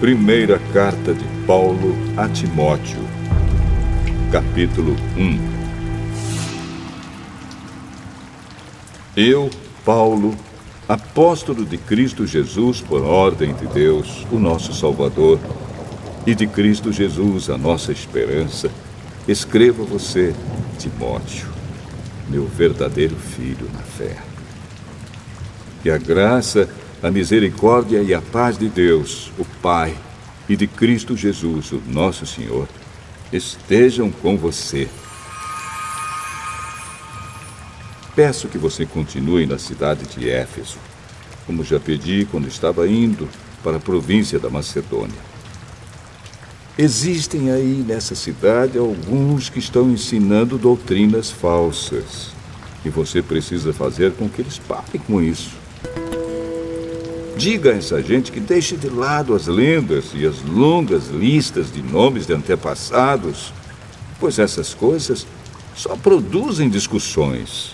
Primeira carta de Paulo a Timóteo, capítulo 1. Eu, Paulo, apóstolo de Cristo Jesus por ordem de Deus, o nosso Salvador, e de Cristo Jesus, a nossa esperança, escrevo a você, Timóteo, meu verdadeiro filho na fé. Que a graça, a misericórdia e a paz de Deus, o Pai, e de Cristo Jesus, o nosso Senhor, estejam com você. Peço que você continue na cidade de Éfeso, como já pedi quando estava indo para a província da Macedônia. Existem aí nessa cidade alguns que estão ensinando doutrinas falsas, e você precisa fazer com que eles parem com isso. Diga a essa gente que deixe de lado as lendas e as longas listas de nomes de antepassados, pois essas coisas só produzem discussões.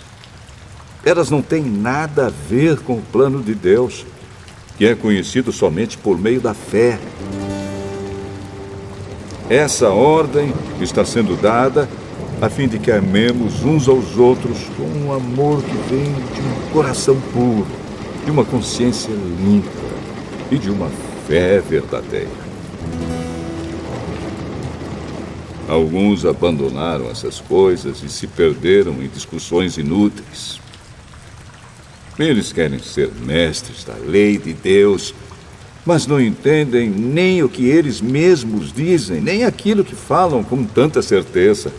Elas não têm nada a ver com o plano de Deus, que é conhecido somente por meio da fé. Essa ordem está sendo dada a fim de que amemos uns aos outros com um amor que vem de um coração puro, de uma consciência limpa e de uma fé verdadeira. Alguns abandonaram essas coisas e se perderam em discussões inúteis. Eles querem ser mestres da lei de Deus, mas não entendem nem o que eles mesmos dizem, nem aquilo que falam com tanta certeza.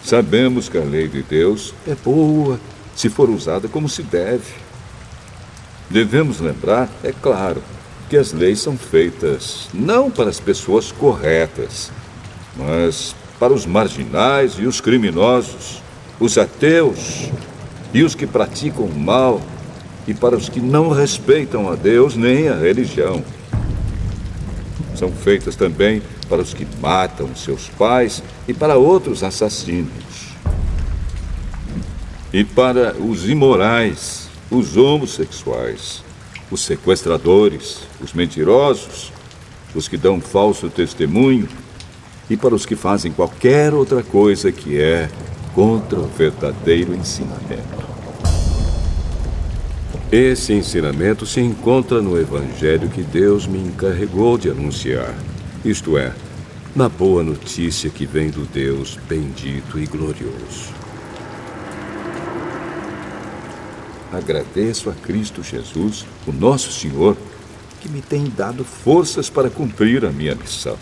Sabemos que a lei de Deus é boa se for usada como se deve. Devemos lembrar, é claro, que as leis são feitas não para as pessoas corretas, mas para os marginais e os criminosos, os ateus e os que praticam o mal, e para os que não respeitam a Deus nem a religião. São feitas também para os que matam seus pais e para outros assassinos. E para os imorais, os homossexuais, os sequestradores, os mentirosos, os que dão falso testemunho e para os que fazem qualquer outra coisa que é contra o verdadeiro ensinamento. Esse ensinamento se encontra no Evangelho que Deus me encarregou de anunciar, isto é, na boa notícia que vem do Deus bendito e glorioso. Agradeço a Cristo Jesus, o nosso Senhor, que me tem dado forças para cumprir a minha missão.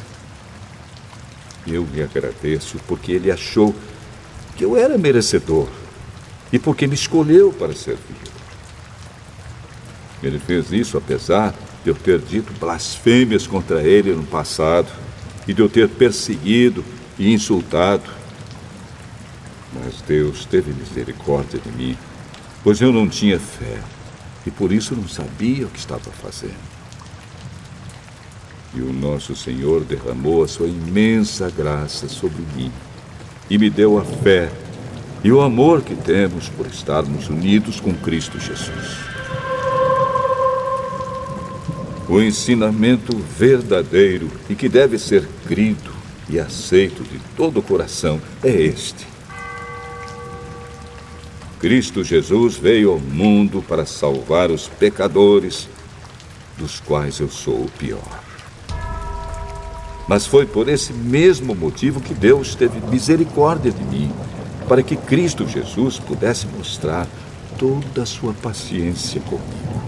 Eu lhe agradeço porque Ele achou que eu era merecedor e porque me escolheu para servir. Ele fez isso apesar de eu ter dito blasfêmias contra Ele no passado e de eu ter perseguido e insultado. Mas Deus teve misericórdia de mim, pois eu não tinha fé e por isso não sabia o que estava fazendo. E o nosso Senhor derramou a sua imensa graça sobre mim e me deu a fé e o amor que temos por estarmos unidos com Cristo Jesus. O ensinamento verdadeiro e que deve ser crido e aceito de todo o coração é este: Cristo Jesus veio ao mundo para salvar os pecadores, dos quais eu sou o pior. Mas foi por esse mesmo motivo que Deus teve misericórdia de mim, para que Cristo Jesus pudesse mostrar toda a sua paciência comigo.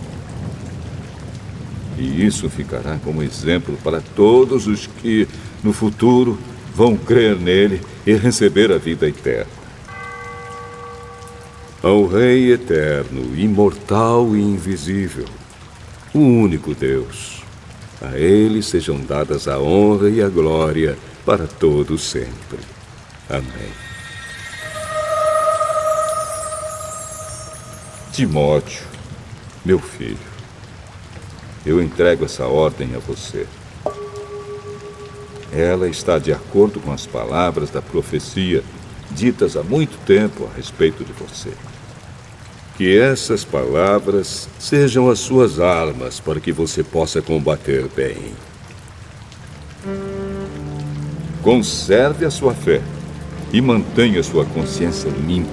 E isso ficará como exemplo para todos os que, no futuro, vão crer nele e receber a vida eterna. Ao Rei eterno, imortal e invisível, o único Deus, a Ele sejam dadas a honra e a glória para todos sempre. Amém. Timóteo, meu filho, eu entrego essa ordem a você. Ela está de acordo com as palavras da profecia ditas há muito tempo a respeito de você. Que essas palavras sejam as suas armas para que você possa combater bem. Conserve a sua fé e mantenha sua consciência limpa.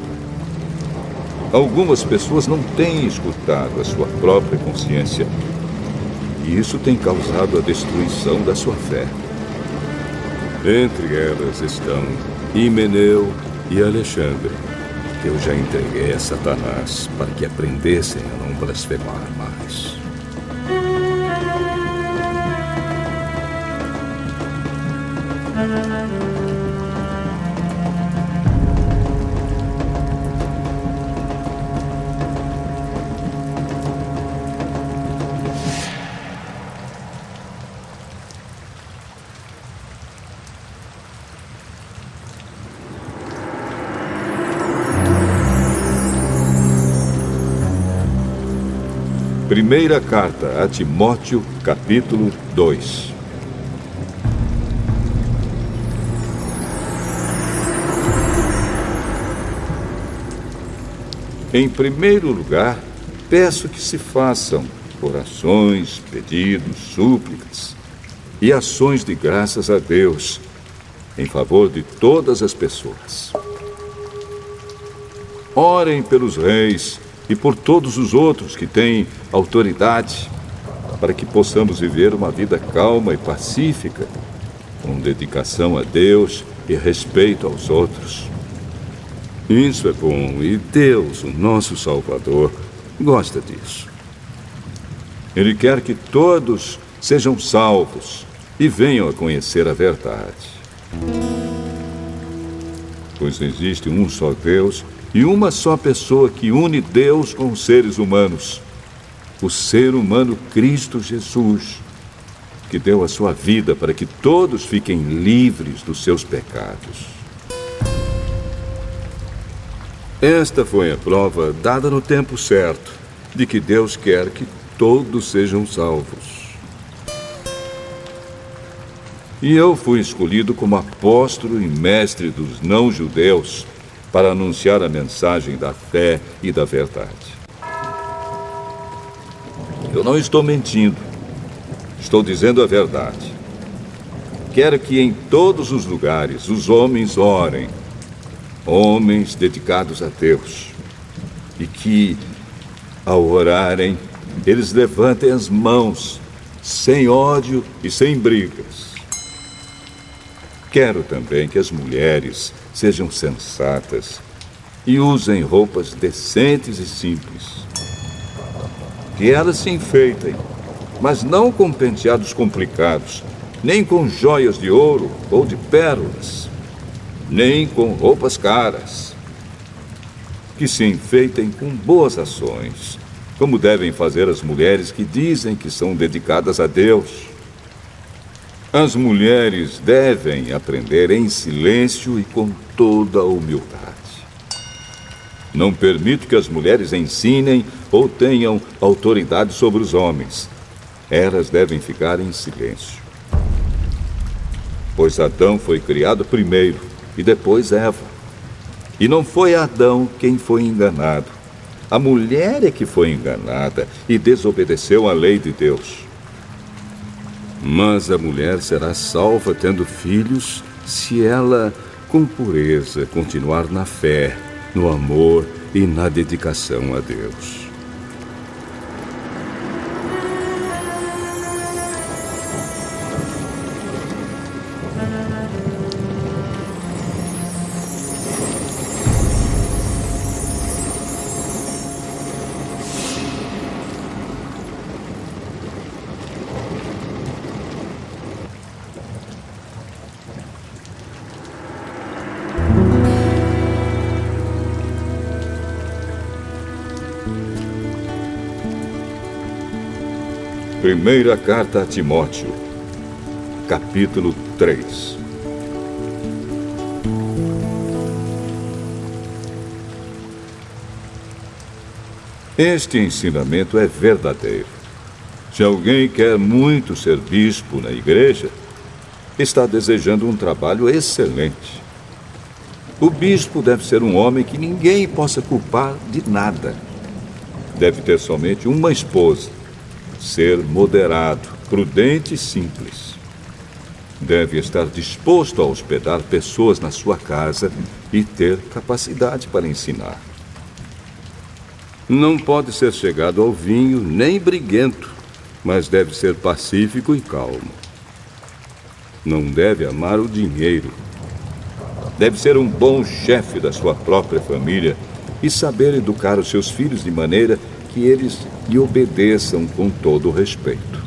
Algumas pessoas não têm escutado a sua própria consciência, e isso tem causado a destruição da sua fé. Entre elas estão Himeneu e Alexandre, que eu já entreguei a Satanás para que aprendessem a não blasfemar mais. Primeira carta a Timóteo, capítulo 2. Em primeiro lugar, peço que se façam orações, pedidos, súplicas e ações de graças a Deus em favor de todas as pessoas. Orem pelos reis e por todos os outros que têm autoridade, para que possamos viver uma vida calma e pacífica, com dedicação a Deus e respeito aos outros. Isso é bom e Deus, o nosso Salvador, gosta disso. Ele quer que todos sejam salvos e venham a conhecer a verdade. Pois existe um só Deus e uma só pessoa que une Deus com os seres humanos, o ser humano Cristo Jesus, que deu a sua vida para que todos fiquem livres dos seus pecados. Esta foi a prova dada no tempo certo, de que Deus quer que todos sejam salvos. E eu fui escolhido como apóstolo e mestre dos não-judeus para anunciar a mensagem da fé e da verdade. Eu não estou mentindo, estou dizendo a verdade. Quero que em todos os lugares os homens orem, homens dedicados a Deus, e que, ao orarem, eles levantem as mãos, sem ódio e sem brigas. Quero também que as mulheres sejam sensatas e usem roupas decentes e simples. Que elas se enfeitem, mas não com penteados complicados, nem com joias de ouro ou de pérolas, nem com roupas caras. Que se enfeitem com boas ações, como devem fazer as mulheres que dizem que são dedicadas a Deus. As mulheres devem aprender em silêncio e com toda a humildade. Não permito que as mulheres ensinem ou tenham autoridade sobre os homens. Elas devem ficar em silêncio. Pois Adão foi criado primeiro e depois Eva. E não foi Adão quem foi enganado. A mulher é que foi enganada e desobedeceu à lei de Deus. Mas a mulher será salva tendo filhos se ela, com pureza, continuar na fé, no amor e na dedicação a Deus. Primeira carta a Timóteo, capítulo 3. Este ensinamento é verdadeiro. Se alguém quer muito ser bispo na igreja, está desejando um trabalho excelente. O bispo deve ser um homem que ninguém possa culpar de nada, deve ter somente uma esposa, ser moderado, prudente e simples. Deve estar disposto a hospedar pessoas na sua casa e ter capacidade para ensinar. Não pode ser chegado ao vinho nem briguento, mas deve ser pacífico e calmo. Não deve amar o dinheiro. Deve ser um bom chefe da sua própria família e saber educar os seus filhos de maneira que eles lhe obedeçam com todo o respeito.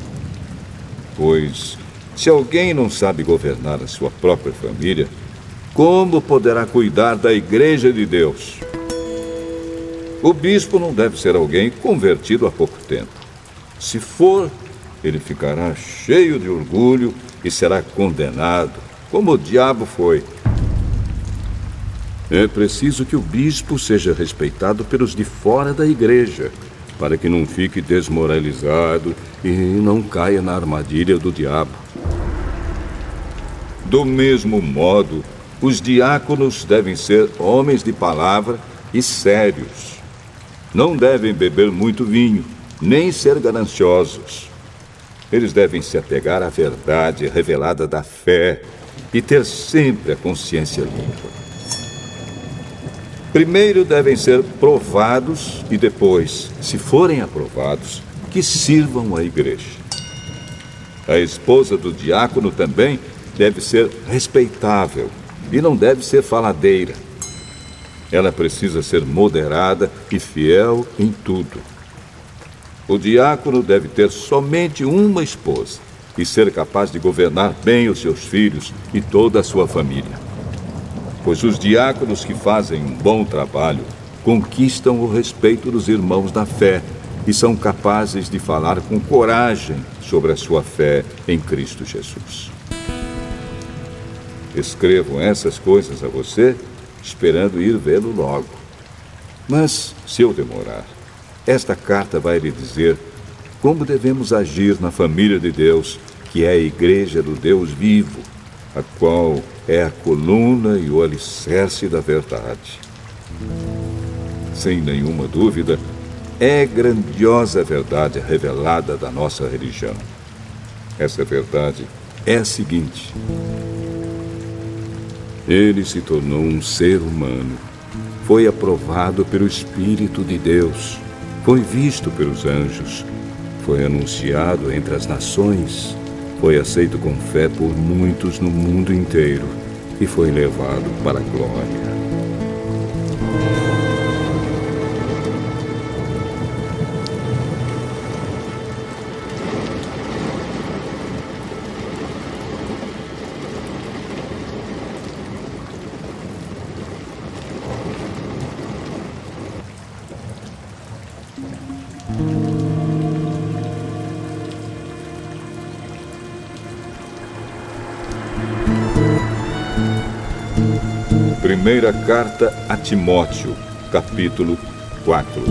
Pois, se alguém não sabe governar a sua própria família, como poderá cuidar da Igreja de Deus? O bispo não deve ser alguém convertido há pouco tempo. Se for, ele ficará cheio de orgulho e será condenado, como o diabo foi. É preciso que o bispo seja respeitado pelos de fora da igreja, para que não fique desmoralizado e não caia na armadilha do diabo. Do mesmo modo, os diáconos devem ser homens de palavra e sérios. Não devem beber muito vinho, nem ser gananciosos. Eles devem se apegar à verdade revelada da fé e ter sempre a consciência limpa. Primeiro devem ser provados e depois, se forem aprovados, que sirvam a igreja. A esposa do diácono também deve ser respeitável e não deve ser faladeira. Ela precisa ser moderada e fiel em tudo. O diácono deve ter somente uma esposa e ser capaz de governar bem os seus filhos e toda a sua família. Pois os diáconos que fazem um bom trabalho conquistam o respeito dos irmãos da fé e são capazes de falar com coragem sobre a sua fé em Cristo Jesus. Escrevo essas coisas a você, esperando ir vê-lo logo. Mas, se eu demorar, esta carta vai lhe dizer como devemos agir na família de Deus, que é a igreja do Deus vivo, a qual é a coluna e o alicerce da verdade. Sem nenhuma dúvida, é grandiosa a verdade revelada da nossa religião. Essa verdade é a seguinte: ele se tornou um ser humano, foi aprovado pelo Espírito de Deus, foi visto pelos anjos, foi anunciado entre as nações, foi aceito com fé por muitos no mundo inteiro e foi levado para a glória. Primeira carta a Timóteo, capítulo 4.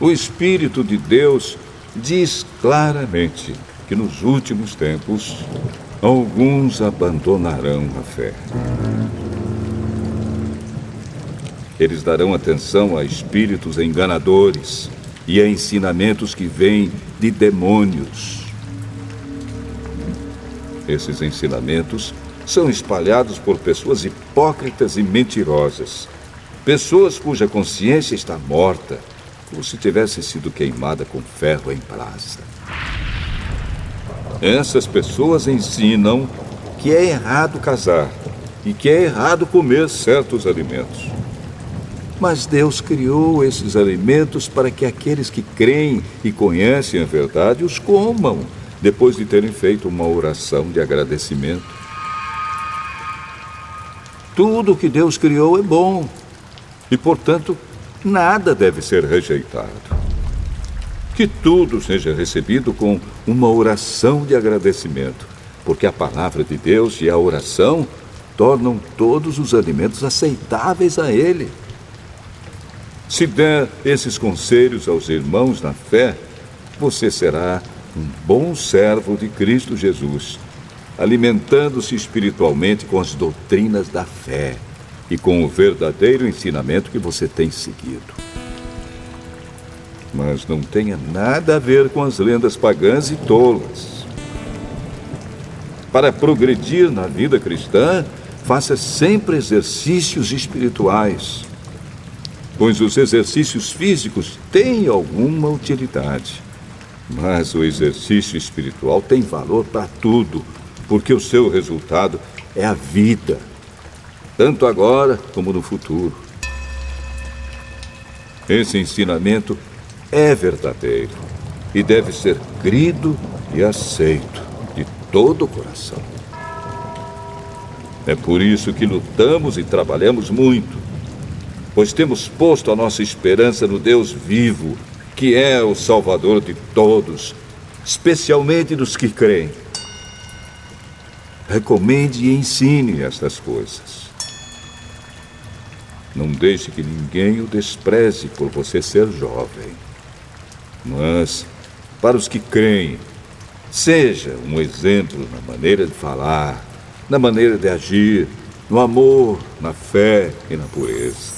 O Espírito de Deus diz claramente que nos últimos tempos alguns abandonarão a fé. Eles darão atenção a espíritos enganadores e a ensinamentos que vêm de demônios. Esses ensinamentos são espalhados por pessoas hipócritas e mentirosas, pessoas cuja consciência está morta, como se tivesse sido queimada com ferro em brasa. Essas pessoas ensinam que é errado casar e que é errado comer certos alimentos. Mas Deus criou esses alimentos para que aqueles que creem e conhecem a verdade os comam, depois de terem feito uma oração de agradecimento. Tudo o que Deus criou é bom e, portanto, nada deve ser rejeitado. Que tudo seja recebido com uma oração de agradecimento, porque a palavra de Deus e a oração tornam todos os alimentos aceitáveis a Ele. Se der esses conselhos aos irmãos na fé, você será um bom servo de Cristo Jesus, alimentando-se espiritualmente com as doutrinas da fé e com o verdadeiro ensinamento que você tem seguido. Mas não tenha nada a ver com as lendas pagãs e tolas. Para progredir na vida cristã, faça sempre exercícios espirituais, pois os exercícios físicos têm alguma utilidade. Mas o exercício espiritual tem valor para tudo, porque o seu resultado é a vida, tanto agora como no futuro. Esse ensinamento é verdadeiro e deve ser crido e aceito de todo o coração. É por isso que lutamos e trabalhamos muito, pois temos posto a nossa esperança no Deus vivo, que é o Salvador de todos, especialmente dos que creem. Recomende e ensine estas coisas. Não deixe que ninguém o despreze por você ser jovem. Mas, para os que creem, seja um exemplo na maneira de falar, na maneira de agir, no amor, na fé e na pureza.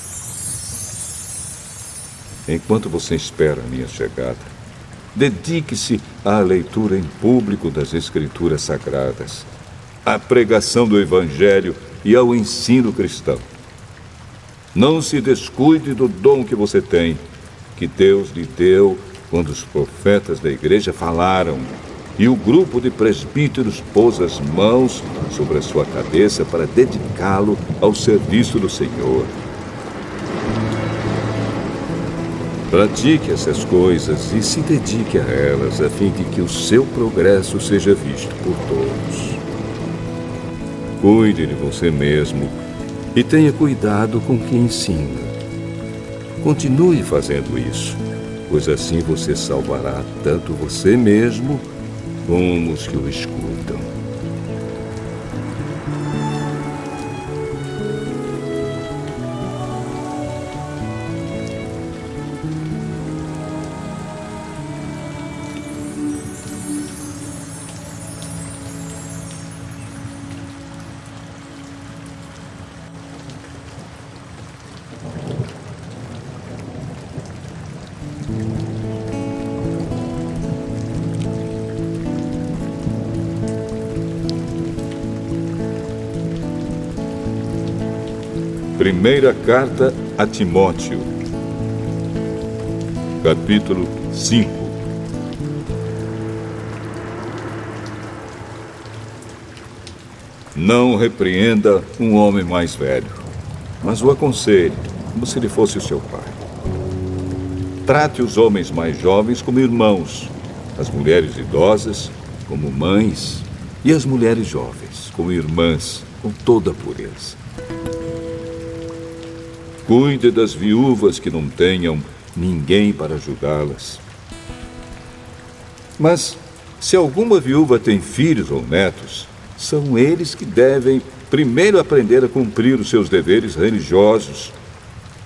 Enquanto você espera a minha chegada, dedique-se à leitura em público das Escrituras Sagradas, à pregação do Evangelho e ao ensino cristão. Não se descuide do dom que você tem, que Deus lhe deu quando os profetas da igreja falaram e o grupo de presbíteros pôs as mãos sobre a sua cabeça para dedicá-lo ao serviço do Senhor. Pratique essas coisas e se dedique a elas, a fim de que o seu progresso seja visto por todos. Cuide de você mesmo e tenha cuidado com quem ensina. Continue fazendo isso, pois assim você salvará tanto você mesmo como os que o escutam. Primeira carta a Timóteo, capítulo 5. Não repreenda um homem mais velho, mas o aconselhe, como se ele fosse o seu pai. Trate os homens mais jovens como irmãos, as mulheres idosas como mães e as mulheres jovens como irmãs, com toda a pureza. Cuide das viúvas que não tenham ninguém para ajudá-las. Mas, se alguma viúva tem filhos ou netos, são eles que devem primeiro aprender a cumprir os seus deveres religiosos,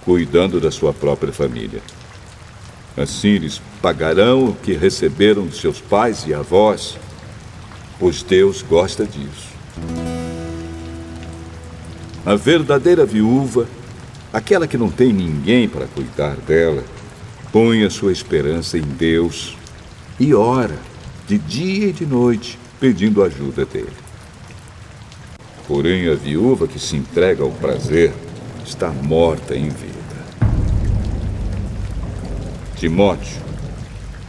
cuidando da sua própria família. Assim eles pagarão o que receberam de seus pais e avós, pois Deus gosta disso. A verdadeira viúva, aquela que não tem ninguém para cuidar dela, põe a sua esperança em Deus e ora de dia e de noite, pedindo ajuda dele. Porém, a viúva que se entrega ao prazer está morta em vida. Timóteo,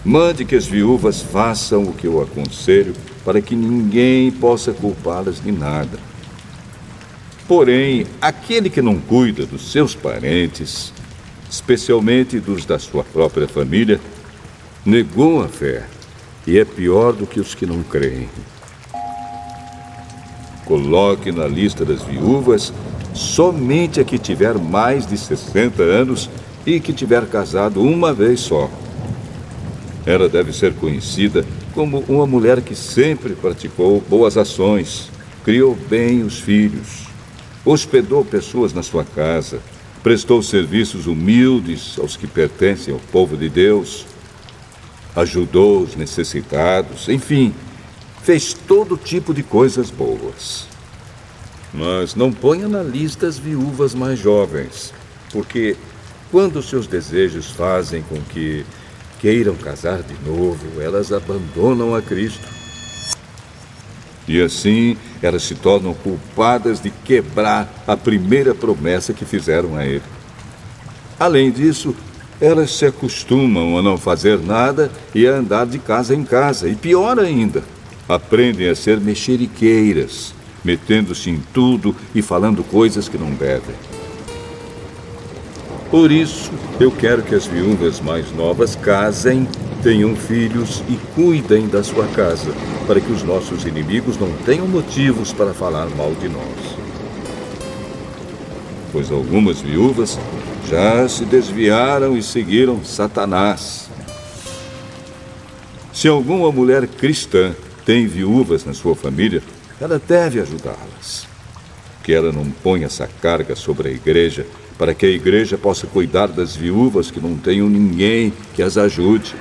mande que as viúvas façam o que eu aconselho, para que ninguém possa culpá-las de nada. Porém, aquele que não cuida dos seus parentes, especialmente dos da sua própria família, negou a fé e é pior do que os que não creem. Coloque na lista das viúvas somente a que tiver mais de 60 anos e que tiver casado uma vez só. Ela deve ser conhecida como uma mulher que sempre praticou boas ações, criou bem os filhos, hospedou pessoas na sua casa, prestou serviços humildes aos que pertencem ao povo de Deus. ajudou os necessitados, enfim, fez todo tipo de coisas boas. Mas não ponha na lista as viúvas mais jovens, porque quando seus desejos fazem com que queiram casar de novo, elas abandonam a Cristo. E assim, elas se tornam culpadas de quebrar a primeira promessa que fizeram a ele. Além disso, elas se acostumam a não fazer nada e a andar de casa em casa. E pior ainda, aprendem a ser mexeriqueiras, metendo-se em tudo e falando coisas que não devem. Por isso, eu quero que as viúvas mais novas casem, tenham filhos e cuidem da sua casa, para que os nossos inimigos não tenham motivos para falar mal de nós. Pois algumas viúvas já se desviaram e seguiram Satanás. Se alguma mulher cristã tem viúvas na sua família, ela deve ajudá-las. Que ela não ponha essa carga sobre a igreja, para que a igreja possa cuidar das viúvas que não tenham ninguém que as ajude.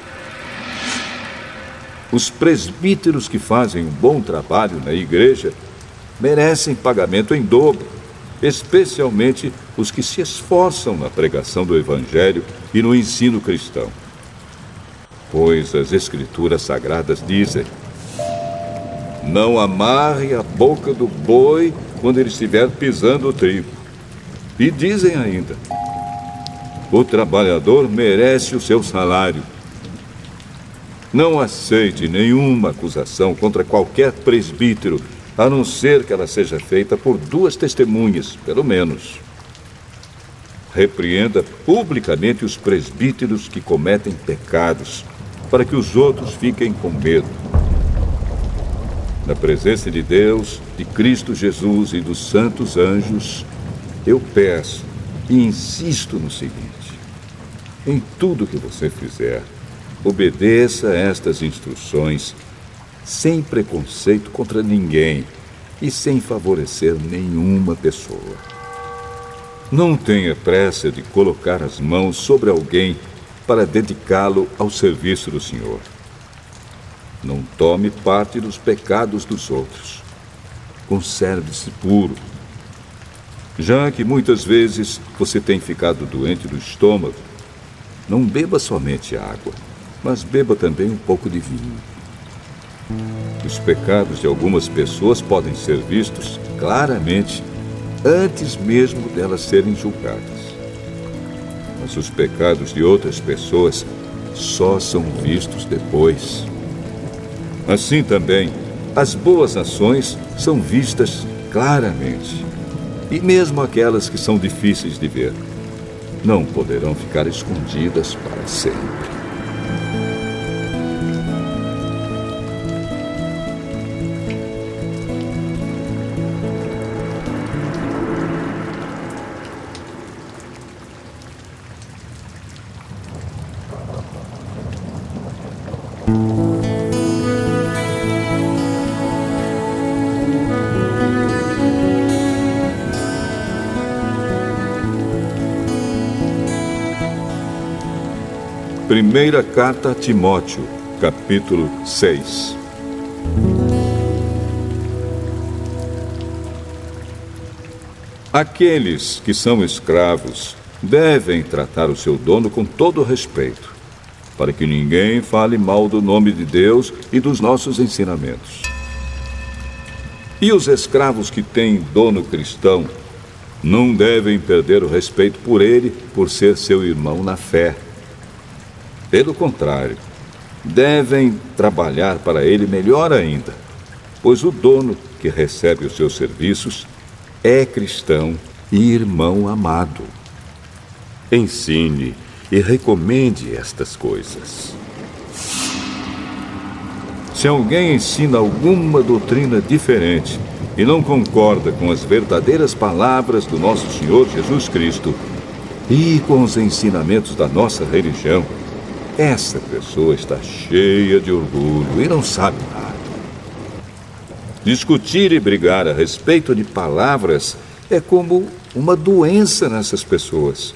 Os presbíteros que fazem um bom trabalho na igreja merecem pagamento em dobro, especialmente os que se esforçam na pregação do Evangelho e no ensino cristão. Pois as Escrituras Sagradas dizem: não amarre a boca do boi quando ele estiver pisando o trigo. E dizem ainda: o trabalhador merece o seu salário. Não aceite nenhuma acusação contra qualquer presbítero, a não ser que ela seja feita por 2 testemunhas, pelo menos. Repreenda publicamente os presbíteros que cometem pecados, para que os outros fiquem com medo. Na presença de Deus, de Cristo Jesus e dos santos anjos, eu peço e insisto no seguinte: em tudo que você fizer, obedeça estas instruções, sem preconceito contra ninguém e sem favorecer nenhuma pessoa. Não tenha pressa de colocar as mãos sobre alguém para dedicá-lo ao serviço do Senhor. Não tome parte dos pecados dos outros. Conserve-se puro. Já que muitas vezes você tem ficado doente do estômago, não beba somente água, mas beba também um pouco de vinho. Os pecados de algumas pessoas podem ser vistos claramente antes mesmo delas serem julgadas. Mas os pecados de outras pessoas só são vistos depois. Assim também, as boas ações são vistas claramente. E mesmo aquelas que são difíceis de ver, não poderão ficar escondidas para sempre. Primeira carta a Timóteo, capítulo 6. Aqueles que são escravos devem tratar o seu dono com todo respeito, para que ninguém fale mal do nome de Deus e dos nossos ensinamentos. E os escravos que têm dono cristão não devem perder o respeito por ele por ser seu irmão na fé. Pelo contrário, devem trabalhar para ele melhor ainda, pois o dono que recebe os seus serviços é cristão e irmão amado. Ensine e recomende estas coisas. Se alguém ensina alguma doutrina diferente e não concorda com as verdadeiras palavras do nosso Senhor Jesus Cristo e com os ensinamentos da nossa religião, essa pessoa está cheia de orgulho e não sabe nada. Discutir e brigar a respeito de palavras é como uma doença nessas pessoas.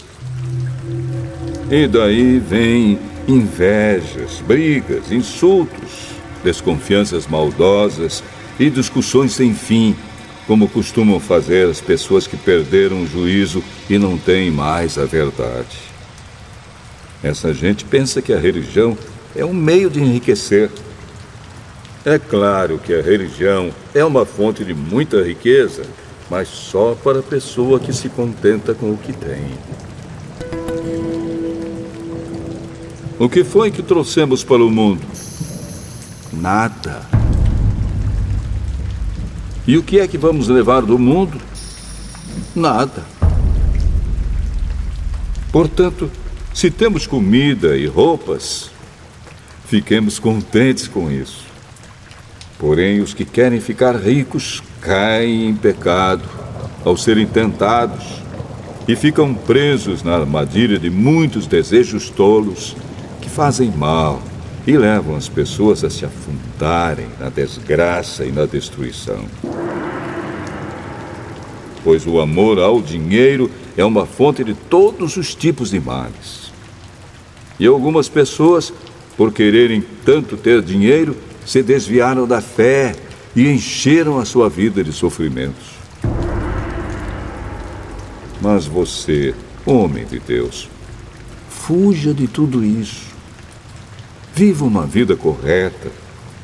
E daí vêm invejas, brigas, insultos, desconfianças maldosas e discussões sem fim, como costumam fazer as pessoas que perderam o juízo e não têm mais a verdade. Essa gente pensa que a religião é um meio de enriquecer. É claro que a religião é uma fonte de muita riqueza, mas só para a pessoa que se contenta com o que tem. O que foi que trouxemos para o mundo? Nada. E o que é que vamos levar do mundo? Nada. Portanto, se temos comida e roupas, fiquemos contentes com isso. Porém, os que querem ficar ricos caem em pecado ao serem tentados e ficam presos na armadilha de muitos desejos tolos que fazem mal e levam as pessoas a se afundarem na desgraça e na destruição. Pois o amor ao dinheiro é uma fonte de todos os tipos de males. E algumas pessoas, por quererem tanto ter dinheiro, se desviaram da fé e encheram a sua vida de sofrimentos. Mas você, homem de Deus, fuja de tudo isso. Viva uma vida correta,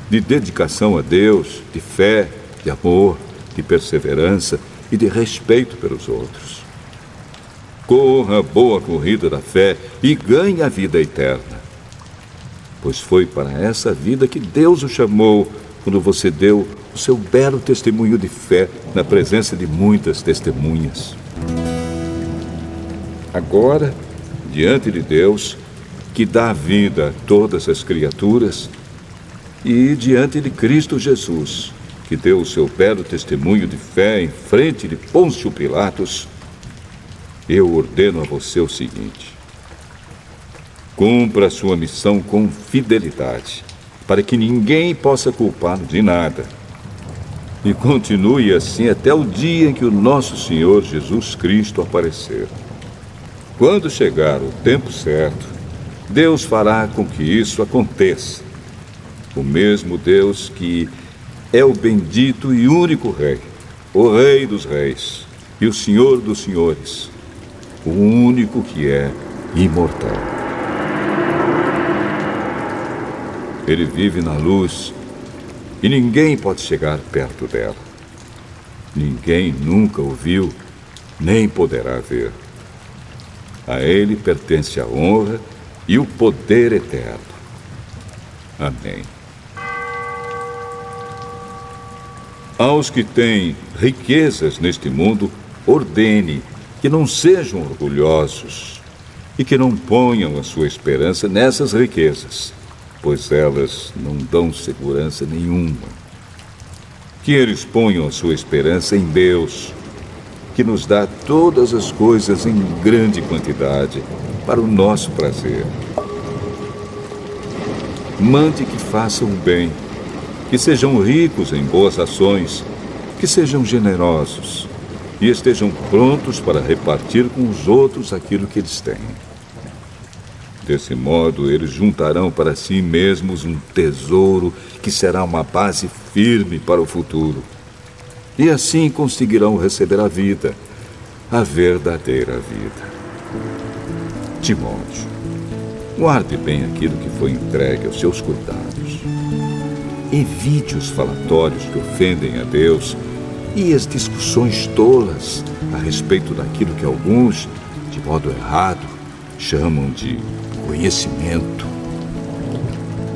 de dedicação a Deus, de fé, de amor, de perseverança e de respeito pelos outros. Corra a boa corrida da fé e ganhe a vida eterna. Pois foi para essa vida que Deus o chamou quando você deu o seu belo testemunho de fé na presença de muitas testemunhas. Agora, diante de Deus, que dá vida a todas as criaturas, e diante de Cristo Jesus, que deu o seu belo testemunho de fé em frente de Pôncio Pilatos, eu ordeno a você o seguinte: cumpra a sua missão com fidelidade, para que ninguém possa culpá-lo de nada. E continue assim até o dia em que o nosso Senhor Jesus Cristo aparecer. Quando chegar o tempo certo, Deus fará com que isso aconteça. O mesmo Deus que é o bendito e único Rei, o Rei dos Reis e o Senhor dos Senhores, o único que é imortal. Ele vive na luz e ninguém pode chegar perto dela. Ninguém nunca o viu, nem poderá ver. A ele pertence a honra e o poder eterno. Amém. Aos que têm riquezas neste mundo, ordene que não sejam orgulhosos e que não ponham a sua esperança nessas riquezas, pois elas não dão segurança nenhuma. Que eles ponham a sua esperança em Deus, que nos dá todas as coisas em grande quantidade para o nosso prazer. Mande que façam o bem, que sejam ricos em boas ações, que sejam generosos e estejam prontos para repartir com os outros aquilo que eles têm. Desse modo, eles juntarão para si mesmos um tesouro que será uma base firme para o futuro. E assim conseguirão receber a vida, a verdadeira vida. Timóteo, guarde bem aquilo que foi entregue aos seus cuidados. Evite os falatórios que ofendem a Deus e as discussões tolas a respeito daquilo que alguns, de modo errado, chamam de conhecimento.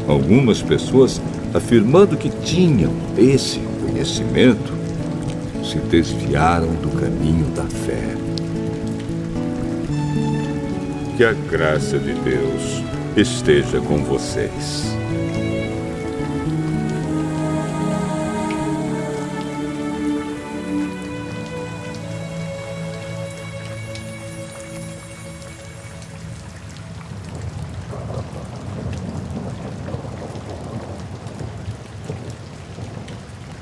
Algumas pessoas, afirmando que tinham esse conhecimento, se desviaram do caminho da fé. Que a graça de Deus esteja com vocês.